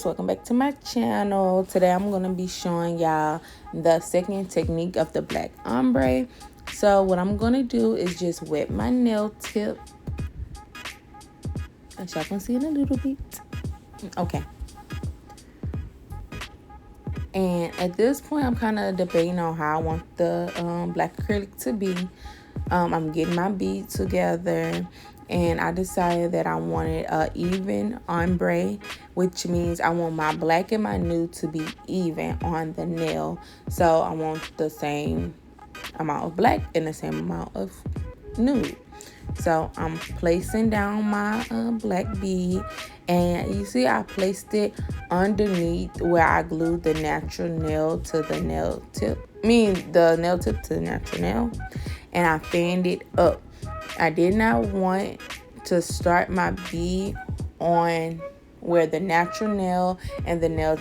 ladies, welcome back to my channel. Today I'm going to be showing y'all the second technique of the black ombre. So what I'm going to do is just wet my nail tip, as y'all can see in a little bit. Okay, and at this point I'm kind of debating on how I want the black acrylic to be. I'm getting my bead together, and I decided that I wanted an even ombre, which means I want my black and my nude to be even on the nail. So I want the same amount of black and the same amount of nude. So I'm placing down my black bead, and you see I placed it underneath where I glued the natural nail to the nail tip. The nail tip to the natural nail, and I fanned it up. I did not want to start my bead on where the natural nail and the nail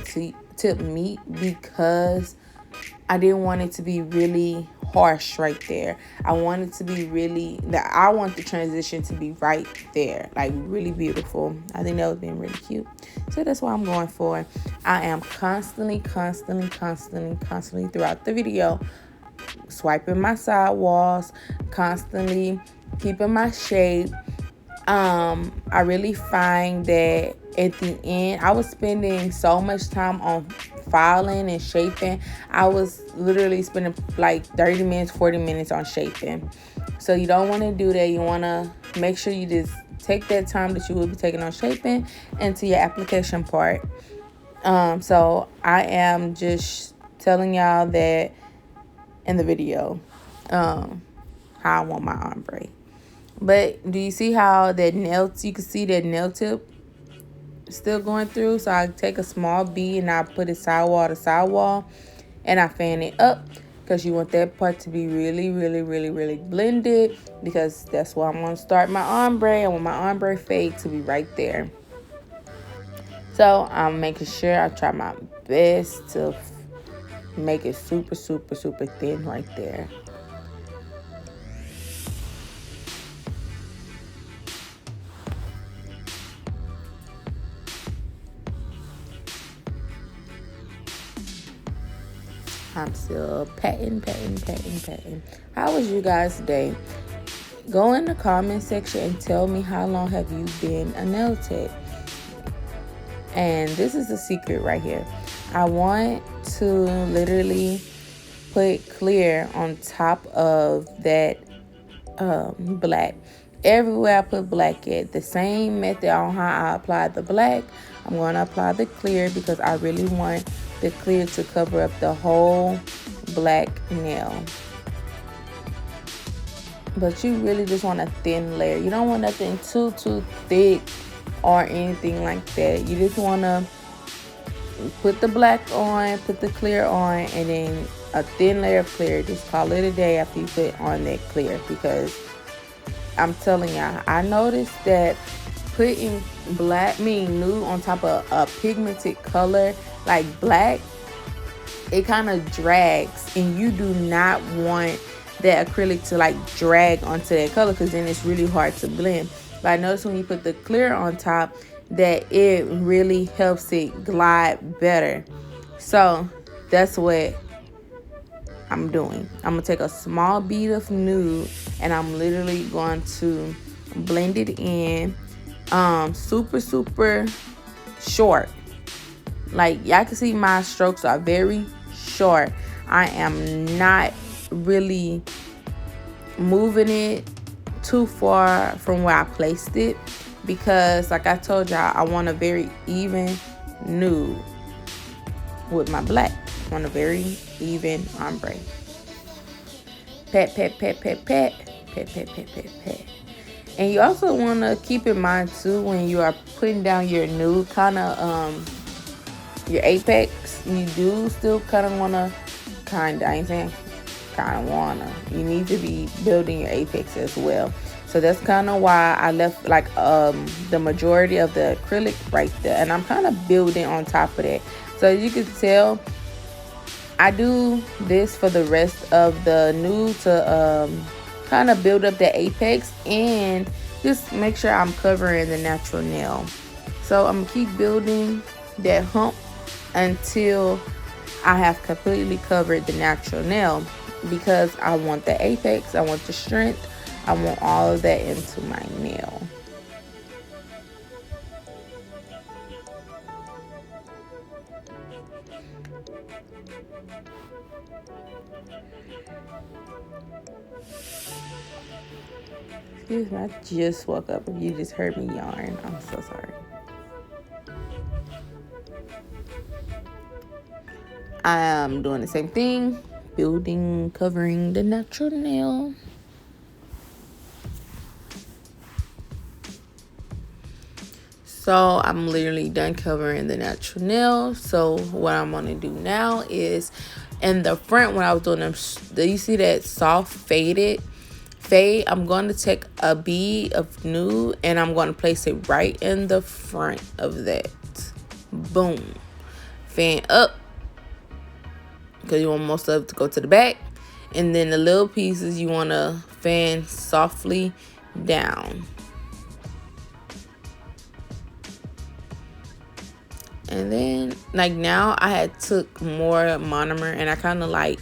tip meet, because I didn't want it to be really harsh right there. I want it to be I want the transition to be right there, like really beautiful. I think that would be really cute. So that's what I'm going for. I am constantly throughout the video swiping my side walls, constantly keeping my shape. I really find that at the end, I was spending so much time on filing and shaping. I was literally spending like 30 minutes, 40 minutes on shaping. So you don't want to do that. You want to make sure you just take that time that you will be taking on shaping into your application part. So I am just telling y'all that in the video, how I want my ombre. But do you see how that you can see that nail tip still going through? So I take a small bead and I put it sidewall to sidewall, and I fan it up, because you want that part to be really blended, because that's where I'm going to start my ombre. I want my ombre fade to be right there. So I'm making sure I try my best to make it super thin right there. I'm still patting. How was you guys' day? Go in the comment section and tell me, how long have you been a nail tech? And this is the secret right here. I want to literally put clear on top of that black. Everywhere I put black at, the same method on how I apply the black, I'm going to apply the clear, because I really want the clear to cover up the whole black nail. But you really just want a thin layer. You don't want nothing too thick or anything like that. You just want to put the black on, put the clear on, and then a thin layer of clear. Just call it a day after you put on that clear, because I'm telling y'all, I noticed that putting nude on top of a pigmented color like black, it kind of drags, and you do not want that acrylic to like drag onto that color, because then it's really hard to blend. But I noticed when you put the clear on top that it really helps it glide better. So that's what I'm doing. I'm gonna take a small bead of nude, and I'm literally going to blend it in super short. Like, y'all can see my strokes are very short. I am not really moving it too far from where I placed it, because like I told y'all, I want a very even nude with my black. I want a very even ombre. Pat. And you also want to keep in mind too, when you are putting down your nude, your apex, you do still kind of want to, you need to be building your apex as well. So that's kind of why I left like the majority of the acrylic right there, and I'm kind of building on top of that. So as you can tell, I do this for the rest of the nude to kind of build up the apex and just make sure I'm covering the natural nail. So I'm gonna keep building that hump until I have completely covered the natural nail, because I want the apex, I want the strength, I want all of that into my nail. Excuse me, I just woke up. If you just heard me yarn, I'm so sorry. I am doing the same thing, building, covering the natural nail. So I'm literally done covering the natural nail. So what I'm going to do now is, in the front, when I was doing them, do you see that soft fade? I'm going to take a bead of nude and I'm going to place it right in the front of that. Boom. Fan up, because you want most of it to go to the back. And then the little pieces you want to fan softly down. And then, like, now I had took more monomer and I kind of like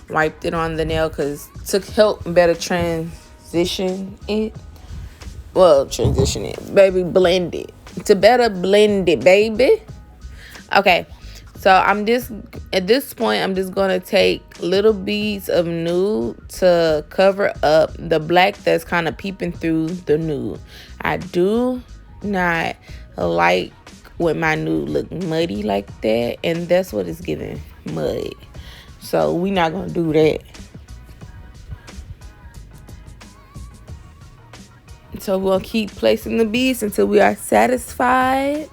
wiped it on the nail, because to help better transition it. Well, transition it, baby, blend it. To better blend it, baby. Okay, so I'm just, at this point, I'm just going to take little beads of nude to cover up the black that's kind of peeping through the nude. I do not like when my nude look muddy like that, and that's what it's giving, mud. So we're not gonna do that. So we'll keep placing the beads until we are satisfied.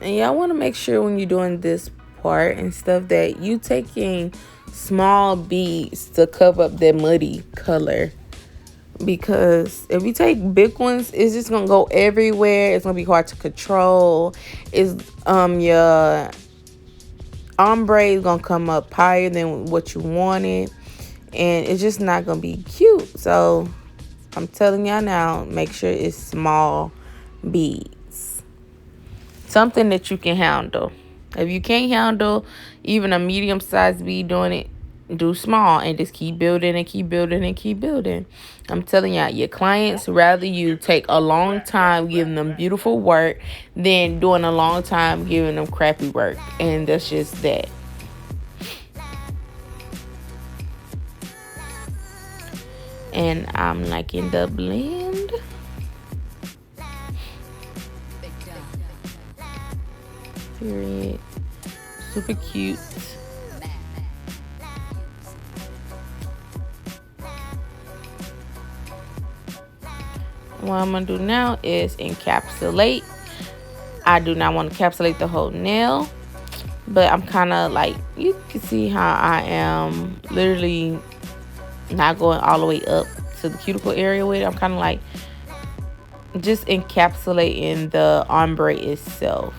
And y'all want to make sure when you're doing this part and stuff that you taking small beads to cover up that muddy color, because if you take big ones, it's just gonna go everywhere. It's gonna be hard to control. It's your ombre is gonna come up higher than what you wanted, and it's just not gonna be cute. So I'm telling y'all now, make sure it's small beads, something that you can handle. If you can't handle even a medium-sized bead doing it, do small and just keep building and keep building and keep building. I'm telling y'all, your clients rather you take a long time giving them beautiful work than doing a long time giving them crappy work. And that's just that. And I'm liking the blend. Period. Super cute. What I'm going to do now is encapsulate. I do not want to encapsulate the whole nail, but I'm kind of like, you can see how I am literally not going all the way up to the cuticle area with it. I'm kind of like just encapsulating the ombre itself,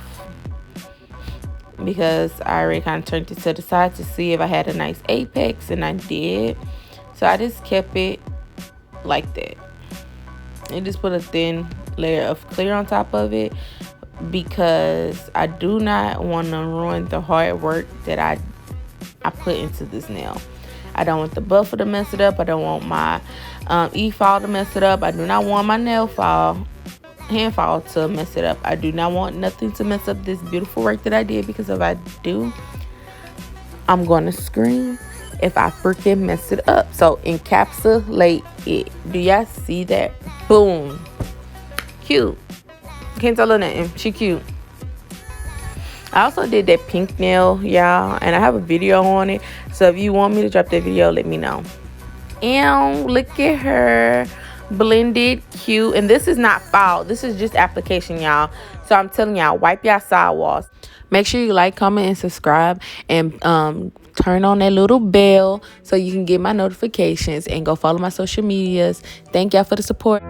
because I already kind of turned it to the side to see if I had a nice apex, and I did. So I just kept it like that. And just put a thin layer of clear on top of it, because I do not want to ruin the hard work that I put into this nail. I don't want the buffer to mess it up. I don't want my e-file to mess it up. I do not want my nail file, hand file to mess it up. I do not want nothing to mess up this beautiful work that I did, because if I do, I'm going to scream if I freaking mess it up. So encapsulate it. Do y'all see that? Boom. Cute. Can't tell her nothing. She cute. I also did that pink nail, y'all, and I have a video on it. So if you want me to drop that video, let me know. And look at her. Blended, cute. And this is not foul. This is just application, y'all. So I'm telling y'all, wipe y'all sidewalls. Make sure you like, comment, and subscribe, and turn on that little bell so you can get my notifications, and go follow my social medias. Thank y'all for the support.